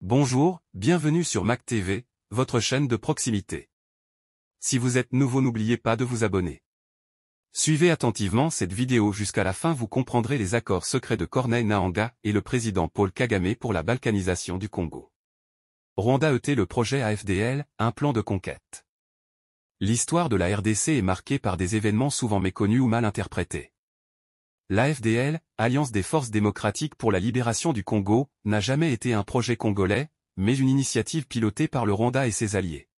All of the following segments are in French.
Bonjour, bienvenue sur Mac TV, votre chaîne de proximité. Si vous êtes nouveau, n'oubliez pas de vous abonner. Suivez attentivement cette vidéo jusqu'à la fin, vous comprendrez les accords secrets de Corneille Nahanga et le président Paul Kagame pour la balkanisation du Congo. Rwanda ET, le projet AFDL, un plan de conquête. L'histoire de la RDC est marquée par des événements souvent méconnus ou mal interprétés. L'AFDL, Alliance des forces démocratiques pour la libération du Congo, n'a jamais été un projet congolais, mais une initiative pilotée par le Rwanda et ses alliés.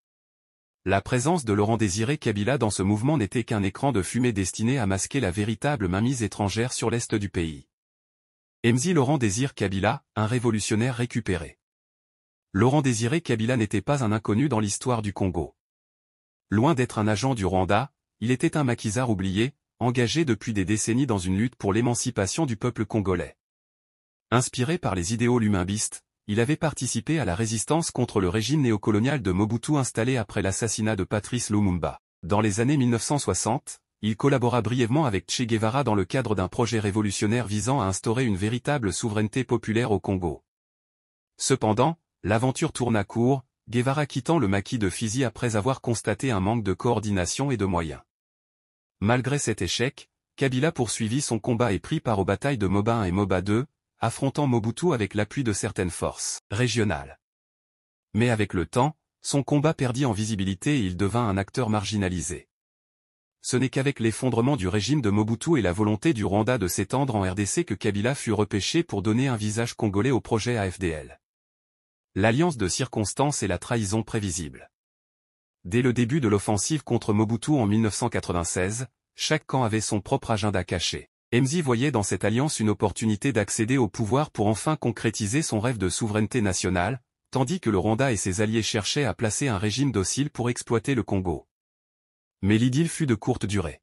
La présence de Laurent-Désiré Kabila dans ce mouvement n'était qu'un écran de fumée destiné à masquer la véritable mainmise étrangère sur l'est du pays. MZ Laurent-Désiré Kabila, un révolutionnaire récupéré. Laurent-Désiré Kabila n'était pas un inconnu dans l'histoire du Congo. Loin d'être un agent du Rwanda, il était un maquisard oublié, engagé depuis des décennies dans une lutte pour l'émancipation du peuple congolais. Inspiré par les idéaux lumimbistes, il avait participé à la résistance contre le régime néocolonial de Mobutu installé après l'assassinat de Patrice Lumumba. Dans les années 1960, il collabora brièvement avec Che Guevara dans le cadre d'un projet révolutionnaire visant à instaurer une véritable souveraineté populaire au Congo. Cependant, l'aventure tourna court, Guevara quittant le maquis de Fizi après avoir constaté un manque de coordination et de moyens. Malgré cet échec, Kabila poursuivit son combat et prit part aux batailles de Moba 1 et Moba 2, affrontant Mobutu avec l'appui de certaines forces régionales. Mais avec le temps, son combat perdit en visibilité et il devint un acteur marginalisé. Ce n'est qu'avec l'effondrement du régime de Mobutu et la volonté du Rwanda de s'étendre en RDC que Kabila fut repêché pour donner un visage congolais au projet AFDL. L'alliance de circonstances et la trahison prévisible. Dès le début de l'offensive contre Mobutu en 1996, chaque camp avait son propre agenda caché. MZ voyait dans cette alliance une opportunité d'accéder au pouvoir pour enfin concrétiser son rêve de souveraineté nationale, tandis que le Rwanda et ses alliés cherchaient à placer un régime docile pour exploiter le Congo. Mais l'idylle fut de courte durée.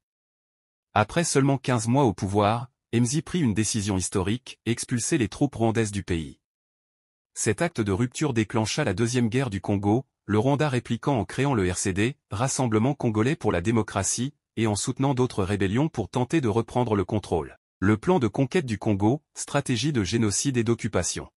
Après seulement 15 mois au pouvoir, MZ prit une décision historique, expulser les troupes rwandaises du pays. Cet acte de rupture déclencha la Deuxième Guerre du Congo, le Rwanda répliquant en créant le RCD, Rassemblement congolais pour la démocratie, et en soutenant d'autres rébellions pour tenter de reprendre le contrôle. Le plan de conquête du Congo, stratégie de génocide et d'occupation.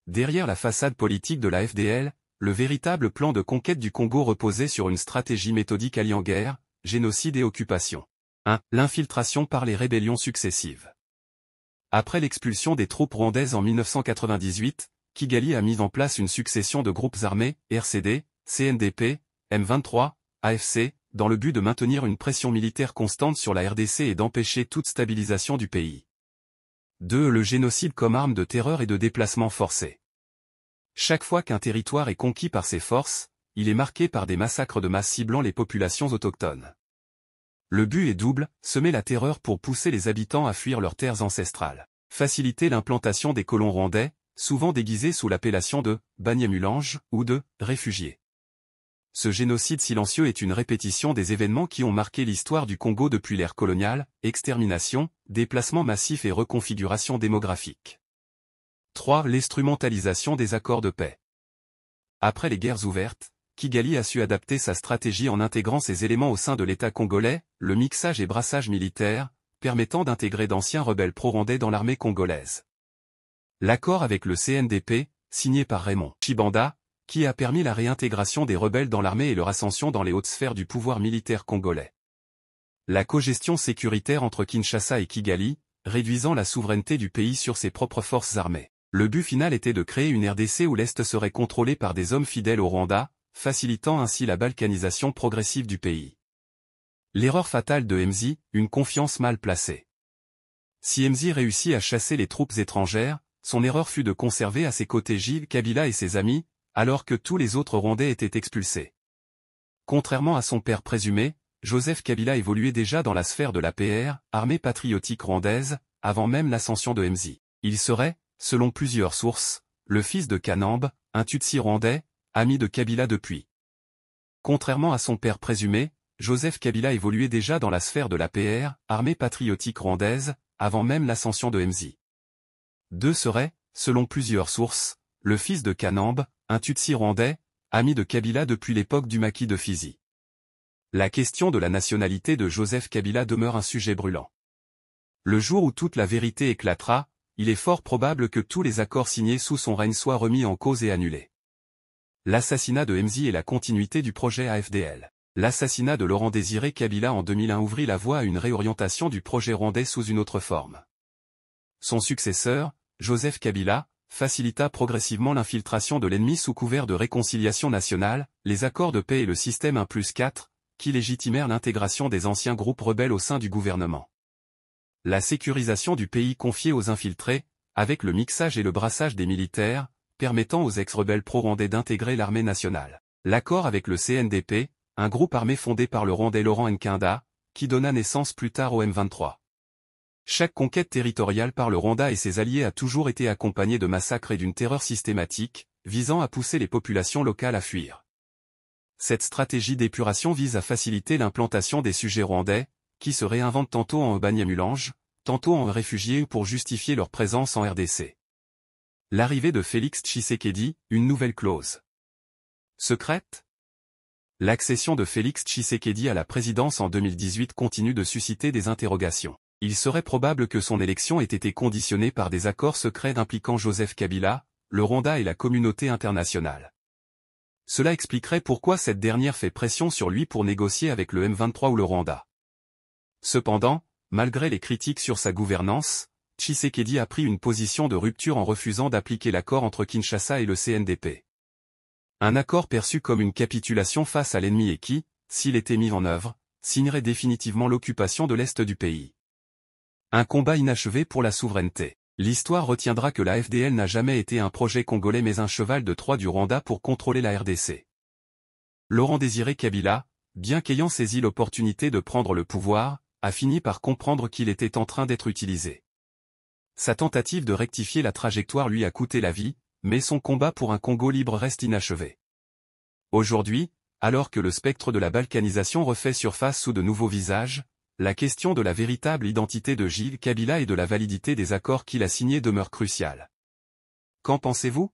Derrière la façade politique de la FDL, le véritable plan de conquête du Congo reposait sur une stratégie méthodique alliant guerre, génocide et occupation. 1. L'infiltration par les rébellions successives. Après l'expulsion des troupes rwandaises en 1998, Kigali a mis en place une succession de groupes armés, RCD, CNDP, M23, AFC, dans le but de maintenir une pression militaire constante sur la RDC et d'empêcher toute stabilisation du pays. 2. Le génocide comme arme de terreur et de déplacement forcé. Chaque fois qu'un territoire est conquis par ces forces, il est marqué par des massacres de masse ciblant les populations autochtones. Le but est double, semer la terreur pour pousser les habitants à fuir leurs terres ancestrales. Faciliter l'implantation des colons rwandais, souvent déguisés sous l'appellation de « Banyamulange » ou de « réfugiés ». Ce génocide silencieux est une répétition des événements qui ont marqué l'histoire du Congo depuis l'ère coloniale, extermination, déplacement massif et reconfiguration démographique. 3. L'instrumentalisation des accords de paix. Après les guerres ouvertes, Kigali a su adapter sa stratégie en intégrant ces éléments au sein de l'État congolais, le mixage et brassage militaire, permettant d'intégrer d'anciens rebelles pro-rwandais dans l'armée congolaise. L'accord avec le CNDP, signé par Raymond Tshibanda, qui a permis la réintégration des rebelles dans l'armée et leur ascension dans les hautes sphères du pouvoir militaire congolais. La cogestion sécuritaire entre Kinshasa et Kigali, réduisant la souveraineté du pays sur ses propres forces armées. Le but final était de créer une RDC où l'Est serait contrôlé par des hommes fidèles au Rwanda, facilitant ainsi la balkanisation progressive du pays. L'erreur fatale de MZ, une confiance mal placée. Si MZ réussit à chasser les troupes étrangères, son erreur fut de conserver à ses côtés Gilles Kabila et ses amis, alors que tous les autres Rwandais étaient expulsés. Contrairement à son père présumé, Joseph Kabila évoluait déjà dans la sphère de l'APR, Armée patriotique rwandaise, avant même l'ascension de MZ. Il serait, selon plusieurs sources, le fils de Kanambe, un Tutsi rwandais, ami de Kabila depuis. Contrairement à son père présumé, Joseph Kabila évoluait déjà dans la sphère de l'APR, Armée patriotique rwandaise, avant même l'ascension de MZ. 2 serait, selon plusieurs sources, le fils de Kanambe, un Tutsi rwandais, ami de Kabila depuis l'époque du maquis de Fizi. La question de la nationalité de Joseph Kabila demeure un sujet brûlant. Le jour où toute la vérité éclatera, il est fort probable que tous les accords signés sous son règne soient remis en cause et annulés. L'assassinat de Mzi et la continuité du projet AFDL. L'assassinat de Laurent-Désiré Kabila en 2001 ouvrit la voie à une réorientation du projet rwandais sous une autre forme. Son successeur, Joseph Kabila, facilita progressivement l'infiltration de l'ennemi sous couvert de réconciliation nationale, les accords de paix et le système 1+4, qui légitimèrent l'intégration des anciens groupes rebelles au sein du gouvernement. La sécurisation du pays confiée aux infiltrés, avec le mixage et le brassage des militaires, permettant aux ex-rebelles pro-rwandais d'intégrer l'armée nationale. L'accord avec le CNDP, un groupe armé fondé par le Rwandais Laurent Nkunda, qui donna naissance plus tard au M23. Chaque conquête territoriale par le Rwanda et ses alliés a toujours été accompagnée de massacres et d'une terreur systématique, visant à pousser les populations locales à fuir. Cette stratégie d'épuration vise à faciliter l'implantation des sujets rwandais, qui se réinventent tantôt en Banyamulenge, tantôt en réfugiés pour justifier leur présence en RDC. L'arrivée de Félix Tshisekedi, une nouvelle clause secrète? L'accession de Félix Tshisekedi à la présidence en 2018 continue de susciter des interrogations. Il serait probable que son élection ait été conditionnée par des accords secrets impliquant Joseph Kabila, le Rwanda et la communauté internationale. Cela expliquerait pourquoi cette dernière fait pression sur lui pour négocier avec le M23 ou le Rwanda. Cependant, malgré les critiques sur sa gouvernance, Tshisekedi a pris une position de rupture en refusant d'appliquer l'accord entre Kinshasa et le CNDP. Un accord perçu comme une capitulation face à l'ennemi et qui, s'il était mis en œuvre, signerait définitivement l'occupation de l'Est du pays. Un combat inachevé pour la souveraineté. L'histoire retiendra que la FDL n'a jamais été un projet congolais mais un cheval de Troie du Rwanda pour contrôler la RDC. Laurent-Désiré Kabila, bien qu'ayant saisi l'opportunité de prendre le pouvoir, a fini par comprendre qu'il était en train d'être utilisé. Sa tentative de rectifier la trajectoire lui a coûté la vie, mais son combat pour un Congo libre reste inachevé. Aujourd'hui, alors que le spectre de la balkanisation refait surface sous de nouveaux visages, la question de la véritable identité de Gilles Kabila et de la validité des accords qu'il a signés demeure cruciale. Qu'en pensez-vous ?